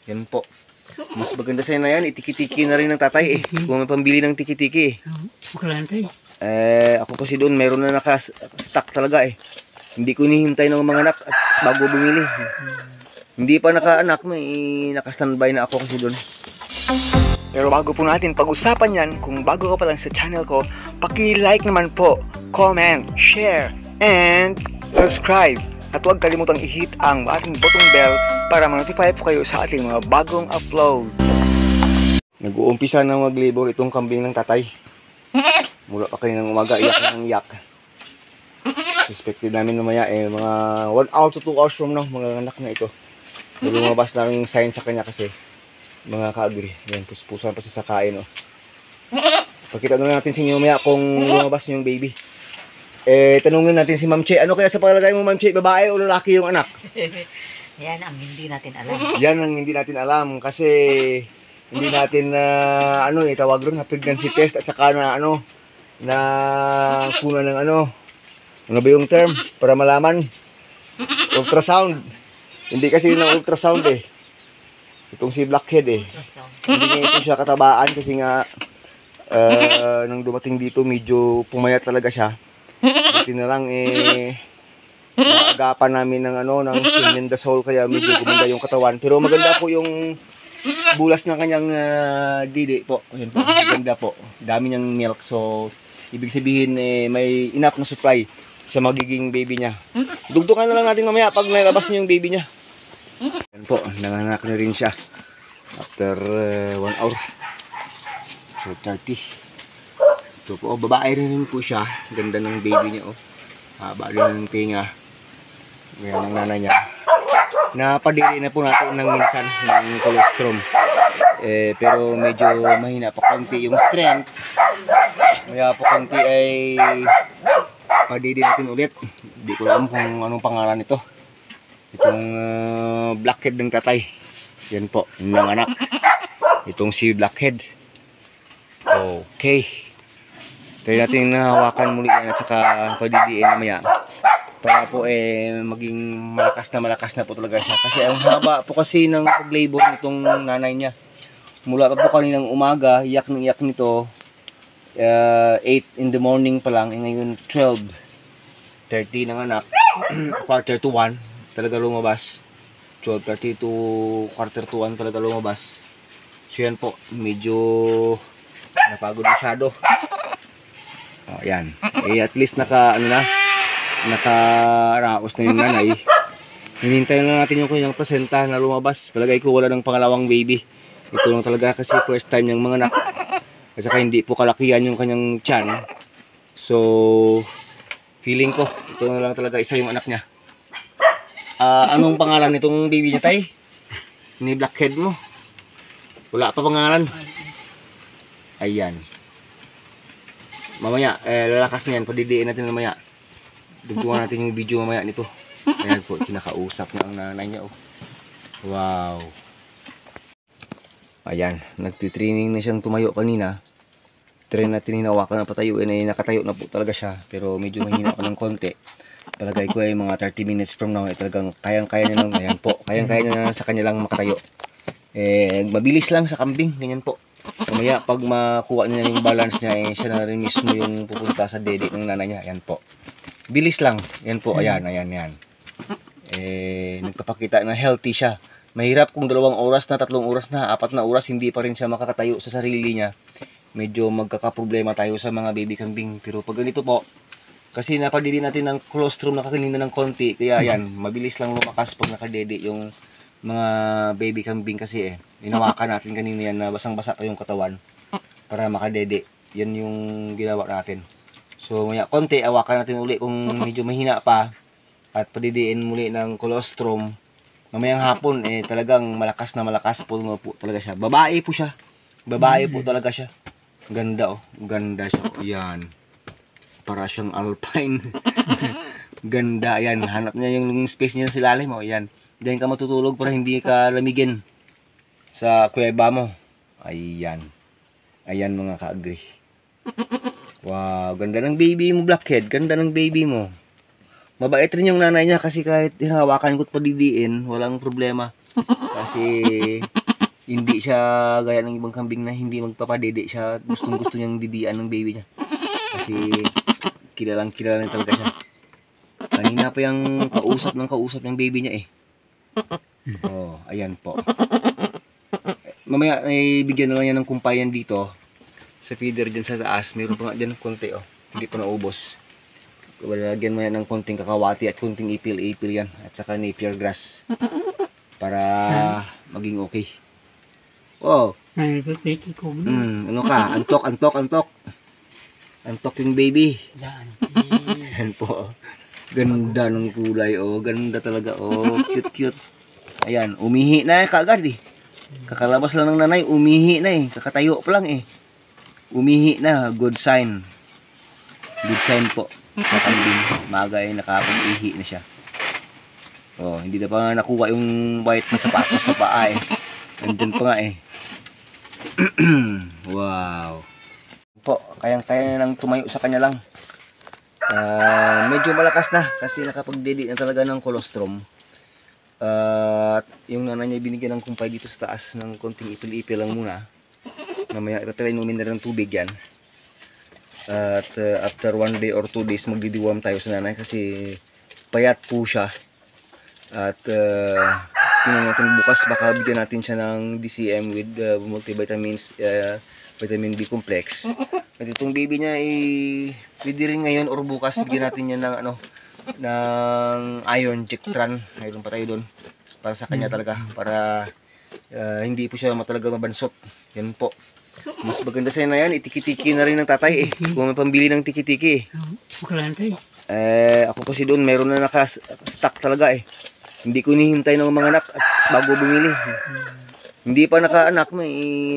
Yan po. Mas maganda sa'yo na yan. Itiki-tiki na rin ng tatay eh. Kung may pambili ng tiki-tiki eh. Bukalantay. Ako kasi doon, meron na naka-stock talaga eh. Hindi ko nihintay ng mga anak at bago bumili. Hindi pa naka-anak, may naka-standby na ako kasi doon. Pero bago po natin pag-usapan yan, kung bago ka pa lang sa channel ko, paki-like naman po, comment, share, and subscribe. At huwag kalimutang i-hit ang ating button bell para ma-notify po kayo sa ating mga bagong upload. Nag-uumpisa na mag-labor itong kambing ng tatay. Mula pa kayo ng umaga, iyak ng iyak. Suspected namin mamaya mga 1 hour to 2 hours from now, mga anak na ito. Lumabas na ng sign sa kanya kasi mga ka-agri. Yan, puspusan pa siya sa kain. Pakita na natin sa inyo mamaya kung lumabas yung baby. Tanungin natin si Ma'am Che. Ano kaya sa palagay mo, Ma'am Che? Babae o lalaki yung anak? Yan ang hindi natin alam. Yan ang hindi natin alam kasi hindi natin tawag ron na pregnancy test at saka na na kuna ng ano ba yung term para malaman? Ultrasound. Hindi kasi yun ang ultrasound eh. Itong si Blackhead eh. Hindi nga ito siya katabaan kasi nga nang dumating dito medyo pumayat talaga siya. Buti na lang naagapan namin ng ng Filmendasol kaya medyo gumanda yung katawan. Pero maganda po yung bulas ng kanyang didi po. Ayan po. Maganda po. Dami niyang milk so ibig sabihin may enough na supply sa magiging baby niya. Dugtungan na lang natin mamaya pag nalabas niya yung baby niya. Ayan po, nanganak na rin siya. After 1 hour. So 30. Ito po, babae rin po siya. Ganda ng baby niya haba rin ng tinga. Ngayon ang nanay niya. Napadiri na po natin ng minsan ng colostrum. Pero medyo mahina pa konti yung strength. Kaya po konti ay padiri natin ulit. Hindi ko alam kung anong pangalan nito. Itong Blackhead ng tatay. Yan po, ng anak. Itong si Blackhead. Okay. Try natin hawakan muli yan at saka padidiin mamaya. Para po maging malakas na po talaga siya. Kasi ang haba po kasi ng pag-labor nitong nanay niya. Mula pa po kaninang umaga, iyak nito. 8 in the morning pa lang, ngayon 12:30 ng anak. Quarter to 1 talaga lumabas. 12:30 to quarter to 1 talaga lumabas. So yan po, medyo napagod masyado. Yan. At least nakaraos na yung nanay. Hinintay na natin yung kanyang placenta na lumabas. Palagay ko wala ng pangalawang baby. Ito lang talaga kasi first time niyang mga anak. At saka hindi po kalakihan yung kanyang tiyan. So, feeling ko, ito na lang talaga isa yung anak niya. Anong pangalan nitong baby niya, tay? Ni Blackhead mo? Wala pa pangalan. Ayan. Mamaya, lalakas na yan. Padidiin natin mamaya. Dugtungan natin yung video mamaya nito. Ayan po, kinakausap na ang nanay niya. Wow. Ayan, nagtitraining na siyang tumayo kanina. Try natin hinawakan na patayuin ay nakatayo na po talaga siya. Pero medyo mahina pa ng konti. Palagay ko ay mga 30 minutes from now ay talagang kayang-kaya niya lang. Ayan po, kayang-kaya niya na sa kanya lang makatayo. Mabilis lang sa kambing, ganyan po. Mamaya pag makuha niya yung balance niya, siya na rin mismo yung pupunta sa dede ng nanay niya. Ayan po. Bilis lang. Ayan po, ayan. Nagpapakita na healthy siya. Mahirap kung 2 oras na, 3 oras na, 4 na oras, hindi pa rin siya makakatayo sa sarili niya. Medyo magkakaproblema tayo sa mga baby kambing. Pero pag ganito po, kasi napadili natin ng colostrum na kanina ng konti, kaya yan, mabilis lang lumakas pag nakadede yung mga baby kambing kasi Inawakan natin kanina yan na basang-basa pa yung katawan para makadede. Yan yung ginawa natin. So maya konti, awakan natin uli kung medyo mahina pa at padidiin muli ng colostrum. Mamayang hapon talagang malakas po talaga siya. Babae po siya. Babae po talaga siya. Ganda ganda siya. Yan. Para siyang alpine. Ganda yan. Hanap niya yung space niya sa ilalim yan. Diyan ka matutulog para hindi ka lamigin sa kuweba mo. Ayan. Ayan mga ka-agri. Wow, ganda ng baby mo, Blackhead. Ganda ng baby mo. Mabait rin yung nanay niya kasi kahit hinahawakan ko't padidiin, walang problema. Kasi hindi siya gaya ng ibang kambing na hindi magpapadede siya. Gusto niyang didian ng baby niya. Kasi kilala niya talaga siya. Kanina pa yung kausap ng baby niya eh. Oh, ayan po. Mamaya ay bigyan na lang yan ng kumpayan dito. Sa feeder dyan sa taas. Meron pa nga dyan konti oh. Hindi pa naubos. Lagyan mo yan ng konting kakawati at konting ipil-ipil yan. At saka napier grass. Para maging okay. Wow. Ano ka? Antok. Antok yung baby. Yan po. Ganda ng kulay. Oh, ganda talaga. Oh, cute. Ayan, umihi na kaagad eh. Kakalabas lang ng nanay, umihi na eh. Kakatayo pa lang eh. Umihi na, good sign. Good sign po. Sa kambing, maaga ay nakapag-ihi na siya. Oh, hindi na pa nakuha yung white na sapatos sa paa eh. Nandyan pa nga eh. Wow. Po, kayang-kaya na lang tumayo sa kanya lang. Medyo malakas na kasi nakapagdedi na talaga ng colostrum. At yung nanay niya binigyan ng kumpay dito sa taas ng konting ipil-ipil lang muna. Mamaya itatry inumin na rin ng tubig yan. At after 1 day or 2 days magdidiworm tayo sa nanay kasi payat po siya. At tingnan natin bukas baka bigyan natin siya ng DCM with multivitamins, vitamin B complex. At itong baby niya ay pwede rin ngayon or bukas bigyan natin niya ng ng iron Jectran. Mayroon pa tayo doon para sa kanya talaga para hindi po siya talaga mabansot. Yan po. Mas maganda sa na yan, itiki-tiki na rin ng tatay eh. Kung may pambili ng tiki-tiki eh. Ako kasi doon, meron na naka-stock talaga eh. Hindi ko hinihintay ng mga anak at bago bumili. Hindi pa naka-anak, may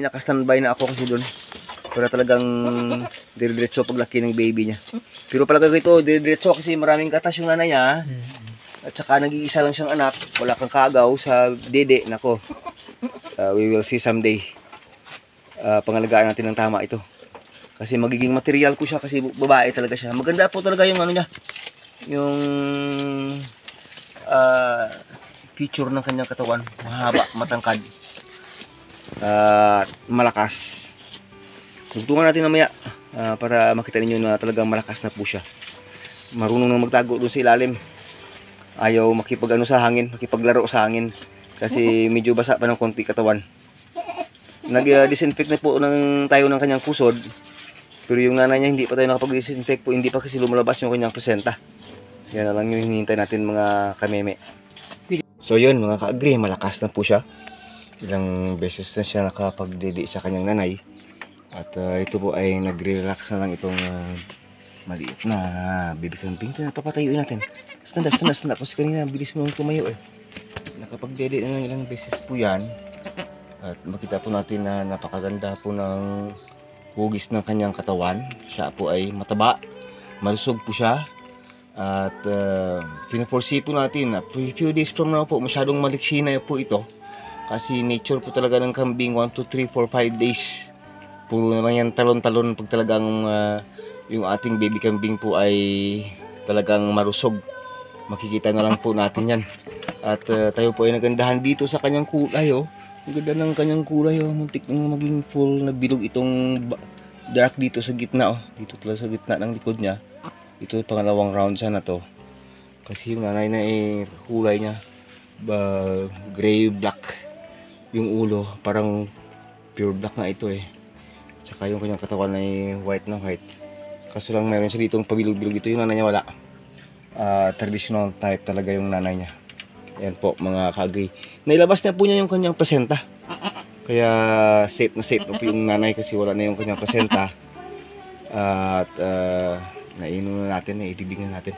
naka-standby na ako kasi doon. Para talagang dire-diretso paglaki ng baby niya. Pero pala ito, dire-diretso kasi maraming katas yung nanay niya. At saka nag-iisa lang siyang anak, wala kang kaagaw sa dede. Nako, we will see someday. Pangalagaan natin ng tama ito. Kasi magiging material ko siya kasi babae talaga siya. Maganda po talaga yung ano niya. Yung feature ng kanyang katawan. Mahaba, matangkad. Malakas. Tugtungan natin mamaya para makita ninyo na talagang malakas na po siya. Marunong nang magtago doon sa ilalim. Ayaw makipag-ano sa hangin, makipaglaro sa hangin. Kasi medyo basa pa ng konti katawan. Nag-disinfect na po tayo ng kanyang pusod. Pero yung nanay niya hindi pa tayo nakapag-disinfect po. Hindi pa kasi lumalabas yung kanyang placenta. Yan na lang yung hinihintay natin mga kameme. So yun mga ka-agree, malakas na po siya. Ilang beses na siya nakapagdede sa kanyang nanay. At ito po ay nagre-relax na lang itong maliit na baby kambing. Papatayuin natin. Stand up. Kasi kanina bilis mo nang tumayo eh. Nakapagdede na ng ilang beses po yan. At makita po natin na napakaganda po ng hugis ng kanyang katawan. Siya po ay mataba, malusog po siya. At pinaforesee po natin na few days from now po masyadong maliksi na po ito. Kasi nature po talaga ng kambing 1, 2, 3, 4, 5 days. Puro na lang yan talon-talon pag talagang yung ating baby kambing po ay talagang marusog. Makikita na lang po natin yan. At tayo po ay nagandahan dito sa kanyang kulay oh. Ang ganda ng kanyang kulay oh. Muntik na maging full na bilog itong dark dito sa gitna oh. Dito talaga sa gitna ng likod niya. Ito pangalawang round siya na to. Kasi yung nanay na kulay niya gray black. Yung ulo parang pure black na ito eh. Tsaka yung kanyang katawan ay white na white. Kaso lang meron siya ditong pabilog-bilog dito. Yung nanay niya wala. Traditional type talaga yung nanay niya. Ayan po mga ka-agree. Nailabas na po niya yung kanyang placenta. Kaya safe na po yung nanay kasi wala na yung kanyang placenta. At nainom na natin, itibig na natin.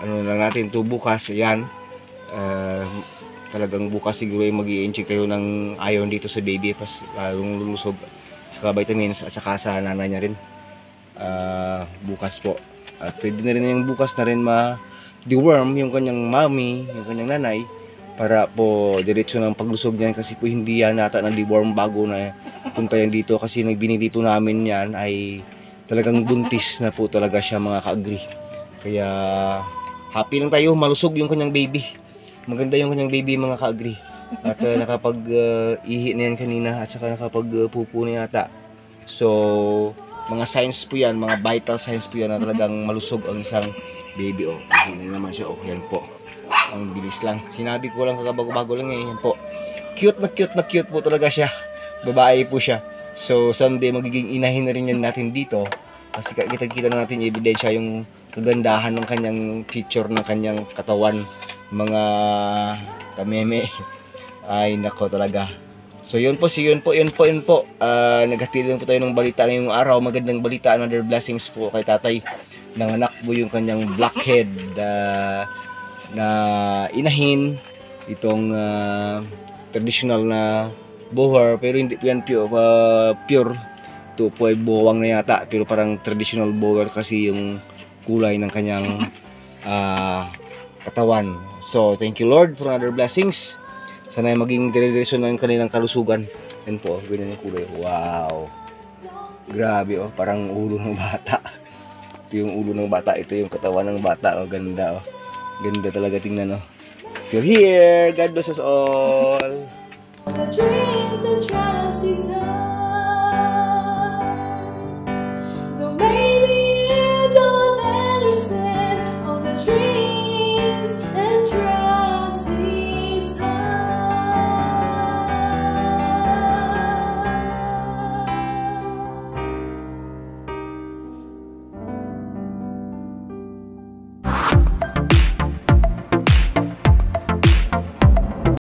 Ano lang natin ito bukas. Ayan. Talagang bukas siguro ay mag-i-inject kayo ng iron dito sa baby. Pas lalong lulusog. Saka vitamins at saka sa nanay niya rin. Bukas po. At pwede na rin yung bukas na rin deworm yung kanyang mommy, yung kanyang nanay para po diretso ng paglusog niyan kasi po hindi yan nata ng deworm bago na punta yan dito kasi nagbinili po namin yan ay talagang buntis na po talaga siya mga ka-agree. Kaya happy lang tayo malusog yung kanyang baby. maganda yung kanyang baby mga ka-agree. At nakapag-ihi na yan kanina at saka nakapag-pupo na yata. So, mga signs po yan, mga vital signs po yan na talagang malusog ang isang baby. Oh, hindi naman siya. Oh, yan po. Ang bilis lang. Sinabi ko lang kakabago-bago lang eh. Yan po. Cute na cute po talaga siya. Babae po siya. So, someday magiging inahin na rin yan natin dito. Kasi kita na natin yung ebidensya, yung kagandahan ng kanyang feature, ng kanyang katawan. Mga kameme. Ay, nako talaga. So, yun po. Naghatid lang po tayo ng balita ngayong araw. Magandang balita, another blessings po kay tatay. Nanganak po yung kanyang blackhead na inahin. Itong traditional na boar. Pero hindi po yan pure. Ito po ay bowang na yata. Pero parang traditional boar kasi yung kulay ng kanyang katawan. So, thank you Lord for another blessings. Sana ay maging dire-diretso ng kanilang kalusugan. Yan po, ganyan yung kulay. Wow. Grabe oh, parang ulo ng bata. Ito yung ulo ng bata, ito yung katawan ng bata. Oh, ganda oh. Ganda talaga tingnan oh. You're here. God bless us all. The dreams and trust is